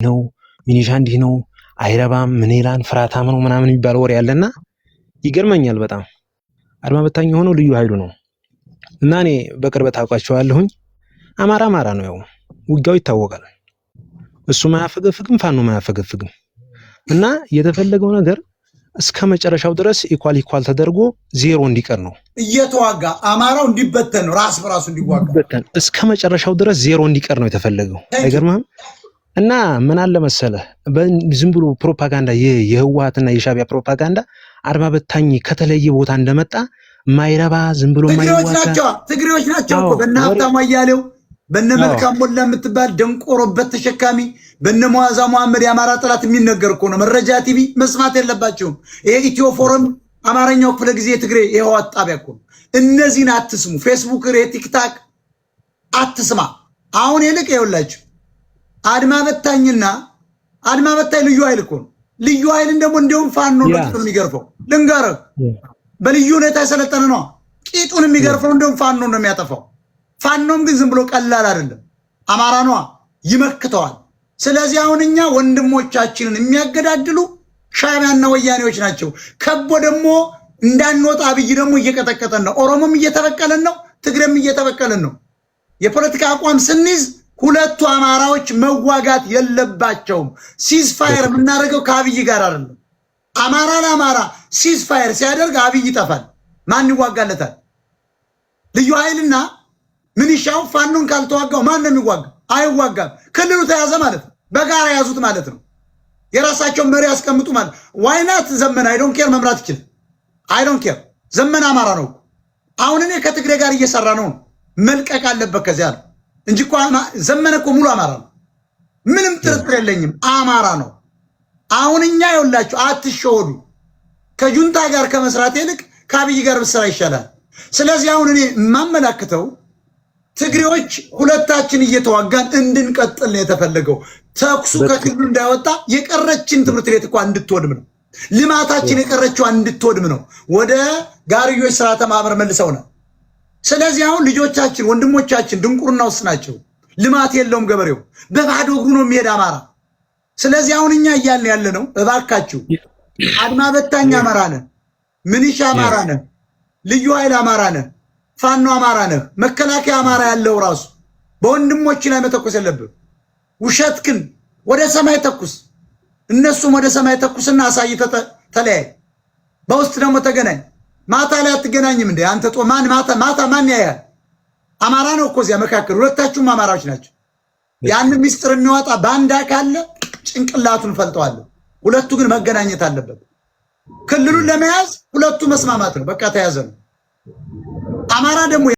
ነው ሚኒሻ እንዲህ ነው አይረባም ምንላን ፍራታም ነው ምናምን የሚባል ወሬ ያለና ይገርመኛል በጣም አድማ በታኝ ሆነው ልዩ ኃይሉ ነው እና እኔ በቅርበት አውቃቸዋለሁኝ አማራ ነው ያው ውጊያው ይታወቃል እሱ ማያፈገፍግም ፋኖ ማያፈገፍግም እና የተፈለገው ነገር እስከ መጨረሻው ድረስ ኢኳል ተደርጎ ዜሮ እንዲቀር ነው እየተዋጋ አማራው እንዲበተን ነው ራስ በራሱ እንዲዋጋ እስከ መጨረሻው ድረስ ዜሮ እንዲቀር ነው የተፈለገው አይገርምም እና ምን አለ መሰለህ ዝም ብሎ ፕሮፓጋንዳ የህዋትና የሻቢያ ፕሮፓጋንዳ አድማ በታኝ ከተለየ ቦታ እንደመጣ ማይረባ ዝም ብሎ ማይዋጋ ትግሬዎች ናቸው እኮ በእነ ሀብታሙ አያሌው በእነ መልካም ሞላ የምትባል ደንቆሮበት ተሸካሚ በእነ መዋዛ መሐመድ የአማራ ጠላት የሚነገር እኮ ነው መረጃ ቲቪ መስማት የለባቸውም ይሄ ኢትዮ ፎረም አማርኛው ክፍለ ጊዜ ትግሬ የህዋት ጣቢያ እኮ እነዚህን አትስሙ ፌስቡክ ቲክታክ አትስማ አሁን ይልቅ ይኸውላችሁ አድማ በታኝና አድማ በታኝ ልዩ ኃይል እኮ ልዩ ኃይልን ደግሞ እንደውም ፋኖ ነው የሚገርፈው ልንገርህ በልዩ ሁኔታ የሰለጠነ ነው ቂጡን የሚገርፈው እንደውም ፋኖ ነው የሚያጠፋው ፋኖም ግን ዝም ብሎ ቀላል አይደለም አማራ ነው ይመክተዋል ስለዚህ አሁን እኛ ወንድሞቻችንን የሚያገዳድሉ ሻቢያና ወያኔዎች ናቸው ከቦ ደግሞ እንዳንወጣ አብይ ደግሞ እየቀጠቀጠን ነው ኦሮሞም እየተበቀለን ነው ትግሬም እየተበቀለን ነው የፖለቲካ አቋም ስንይዝ ሁለቱ አማራዎች መዋጋት የለባቸውም ሲዝፋየር የምናደርገው ከአብይ ጋር አይደለም አማራ ለአማራ ሲዝፋየር ሲያደርግ አብይ ይጠፋል ማን ይዋጋለታል ልዩ ኃይልና ምንሻው ፋኖን ካልተዋጋው ማን ነው የሚዋጋ አይዋጋም ክልሉ ተያዘ ማለት ነው በጋራ ያዙት ማለት ነው የራሳቸው መሪ ያስቀምጡ ማለት ዋይናት ዘመን አይ ዶንት ኬር መምራት ይችላል አይ ዶንት ኬር ዘመን አማራ ነው አሁን እኔ ከትግሬ ጋር እየሰራ ነው መልቀቅ አለበት ከዚያ እንጂ እኮ ዘመነ እኮ ሙሉ አማራ ነው ምንም ጥርጥር የለኝም አማራ ነው አሁን እኛ ይኸውላችሁ አትሸወዱ ከጁንታ ጋር ከመስራት ይልቅ ከአብይ ጋር ብሰራ ይሻላል ስለዚህ አሁን እኔ ማመላክተው ትግሬዎች ሁለታችን እየተዋጋን እንድንቀጥል ነው የተፈለገው ተኩሱ ከክልሉ እንዳይወጣ የቀረችን ትምህርት ቤት እንኳን እንድትወድም ነው ልማታችን የቀረችው እንድትወድም ነው ወደ ጋርዮሽ ስርዓተ ማህበር መልሰውና ስለዚህ አሁን ልጆቻችን ወንድሞቻችን ድንቁርና ውስጥ ናቸው ልማት የለውም ገበሬው በባዶ እግሩ ነው የሚሄድ አማራ ስለዚህ አሁን እኛ እያልን ያለነው እባካችሁ አድማ በታኝ አማራ ነን ምንሻ አማራ ነን ልዩ ኃይል አማራ ነን ፋኖ አማራ ነህ መከላከያ አማራ ያለው ራሱ በወንድሞች ላይ መተኮስ የለብህ ውሸትክን ወደ ሰማይ ተኩስ እነሱም ወደ ሰማይ ተኩስና አሳይተ ተለያይ በውስጥ ደግሞ ተገናኝ ማታ ላይ አትገናኝም እንዴ አንተ ማን ማታ ማን ያያል አማራ ነው እኮ እዚያ መካከል ሁለታችሁም አማራዎች ናቸው ያን ሚስጥር የሚወጣ ባንዳ ካለ ጭንቅላቱን ፈልጠዋል ሁለቱ ግን መገናኘት አለበት ክልሉን ለመያዝ ሁለቱ መስማማት ነው በቃ ተያዘ ነው አማራ ደግሞ